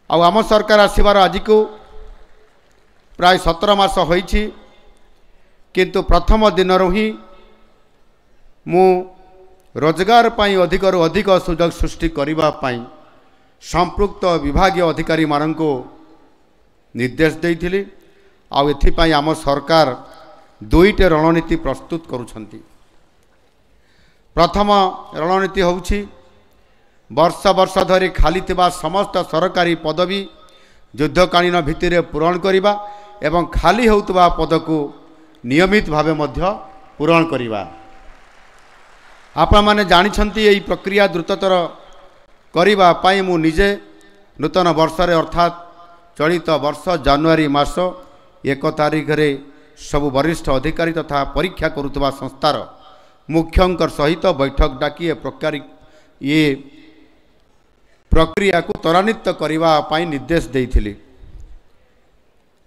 आम सरकार आसबार आज को प्राय 17 मास होइछि किंतु प्रथम दिन ही मु रोजगार पाई अधिकरू अधिक सुजोग सृष्टि करबा पाई संपृक्त विभागीय अधिकारी माननको निर्देश देइथिली। आउ एथिपाई आम सरकार दुईटे रणनीति प्रस्तुत करुछंती। प्रथम रणनीति होउछि वर्ष वर्ष धरी खाली थिबा समस्त सरकारी पदवी युद्धकालीन भित्तिरे पूरण करिबा एवं खाली होउतबा पद को नियमित भावे मध्य पूरण करिबा। आपण माने जानिछंती एई प्रक्रिया द्रुततर करिबा पाई मु निजे नूतन वर्ष रे अर्थात चलित वर्ष जनवरी मास 1 तारिख रे सबु वरिष्ठ अधिकारी तथा परीक्षा करुतबा संस्थार मुख्यंकर सहित बैठक डाकी ये प्रक्रिया को त्वरान्वित करने पाई निर्देश देइथिली।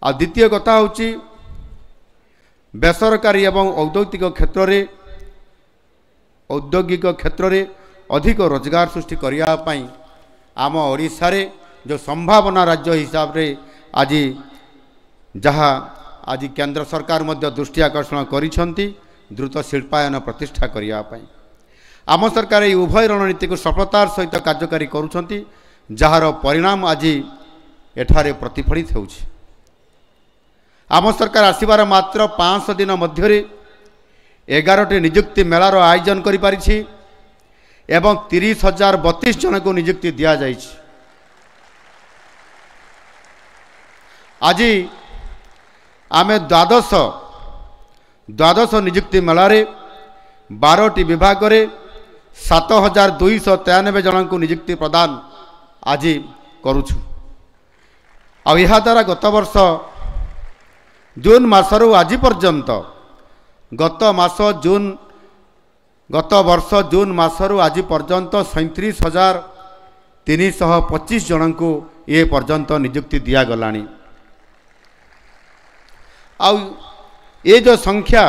आ द्वितीय कथा होची बेसरकारी एवं औद्योगिक क्षेत्र रे अधिक रोजगार सृष्टि करने पाई आम ओडिशा रे जो संभावना राज्य हिसाब रे आज जहाँ आज केंद्र सरकार मध्य दृष्टि आकर्षण करिसंती द्रुत शिल्पायन प्रतिष्ठा करने पाई आम सरकार ये उभय रणनीति को सफलतार सहित कार्यकारी करुछंती जार परिणाम आज एठारे प्रतिफलित होउछि। आम सरकार आसीबार मात्र 5 दिन मध्य 11टी नियुक्ति मेलार आयोजन करि पारिछि एवं 30,032 जन को नियुक्ति दिया जाइछि। आज आमे द्वादश नियुक्ति मेलारे 12टी विभाग रे 7,293 जन को नियुक्ति प्रदान आज करुछु। आ यह द्वारा गत वर्ष आज पर्यंत गत वर्ष जून मासरू आज पर्यंत 37,325 जन को ये पर्यंत नियुक्ति दिया गलानी। आउ ये जो संख्या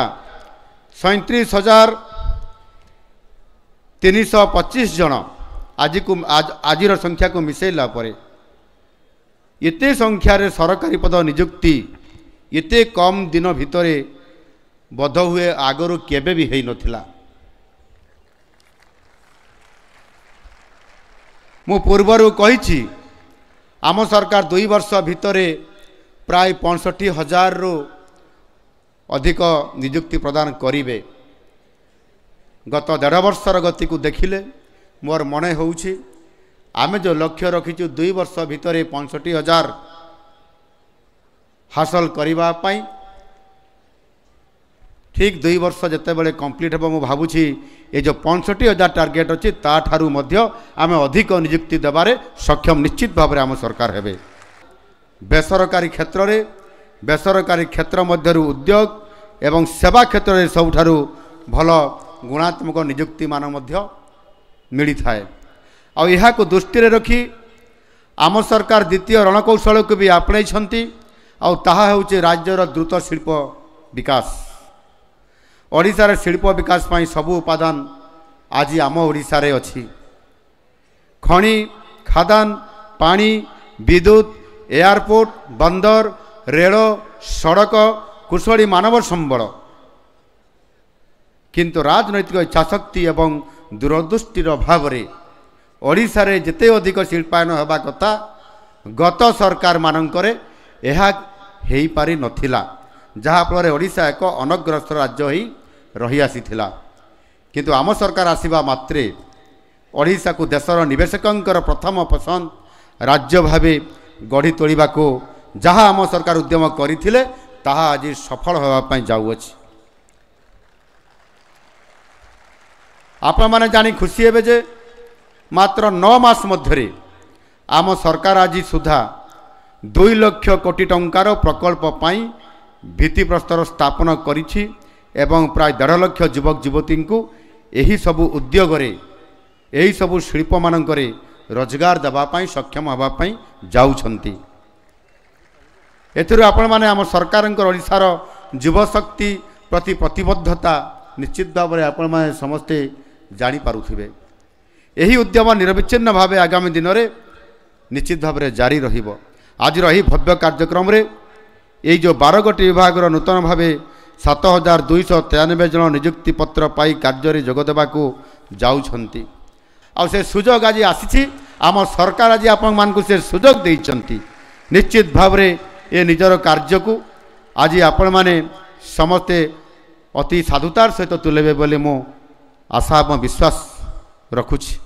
37,325 जन आज संख्या को मिसेला परे एते संख्या रे सरकारी पद नियुक्ति एते कम दिन भितरे बोध हुए आगरू केबे भी हेई नथिला। मु पूर्वरु कहिछि आम सरकार 2 वर्ष भितरे प्राय 65,000 रु अधिक नियुक्ति प्रदान करिवे। गत 1.5 वर्षर गति को देखिले मोर मने होउछि आमे जो लक्ष्य रखिछु 2 वर्ष भितरे 65,000 हासिल करिबा पाई ठीक 2 वर्ष जते बेले कंप्लीट हो मु भाबुछि ये जो 65,000 टार्गेट अछि ता ठारू मध्य आमे अधिक नियुक्ति देबारे सक्षम निश्चित भाव आम सरकार हेबे। बेसरकारी क्षेत्र मध्यरु उद्योग एवं सेवा क्षेत्र में सबुठारु भल गुणात्मक नियुक्ति मान मध्य मिली थाए। आ यह को दृष्टि रखी आम सरकार द्वितीय रणकौशल को भी आपणाई आहा हूँ राज्यर द्रुत शिल्प विकास। ओडिशार शिल्प विकास पाई सबु उपादान आज आम ओडिशा रे अछि। खनि खादान पानी विद्युत एयरपोर्ट बंदर रेल सड़क कुशली मानव संबल किंतु राजनैतिक इच्छाशक्ति एवं दूरदृष्टिर अभाव ओडिशा रे जेते अधिक शिल्पायन होबा कथा गत सरकार मानकरे एहा हेई पारि नथिला जहाँ फल ओडिशा एक अनग्रस्त राज्य ही रही आसीथिला। किंतु आम सरकार आसीबा मात्रे ओडिशा को देशर निवेशकंकर प्रथम पसंद राज्य भावे गढ़ी तोलिबा को जहाँ आम सरकार उद्यम करथिले ताहा आज सफल होबा पई जाउअछि। आपण माने जानी खुशी हेबे जे मात्र 9 मास मध्यरे आम सरकार आज सुधा 2 लाख कोटी टंकार प्रकल्प पाई भित्तिप्रस्तर स्थापन करिछि एवं प्राय 1.5 लाख युवक युवती को यही सबु उद्योग रे यही सबु शिल्प मानकरे रोजगार देबा पाई सक्षम होबा पाई जाउछंती। एथिरु आपण माने आम सरकार ओडिशार युवशक्ति प्रति प्रतिबद्धता निश्चित भाव में आपण माने समस्ते जानी पारुथिबे। यही उद्यम निरविच्छिन्न भावे आगामी दिन में निश्चित भाव में जारी रहिबो। आज रही भव्य कार्यक्रम रे ये जो 12 गोटी विभाग नूतन भाव 7293 जन नियुक्ति पत्र पाई कार्य जोगदेवा जाउछंती। आ से सुजोग आज आसी आम सरकार आज आपण मान से सुजोग देइछंती। निश्चित भाव में ये निजर कार्य को आज आपण माने समस्ते अति साधुतार सहित तुलेबे बोली मु आशा और विश्वास रखुछि।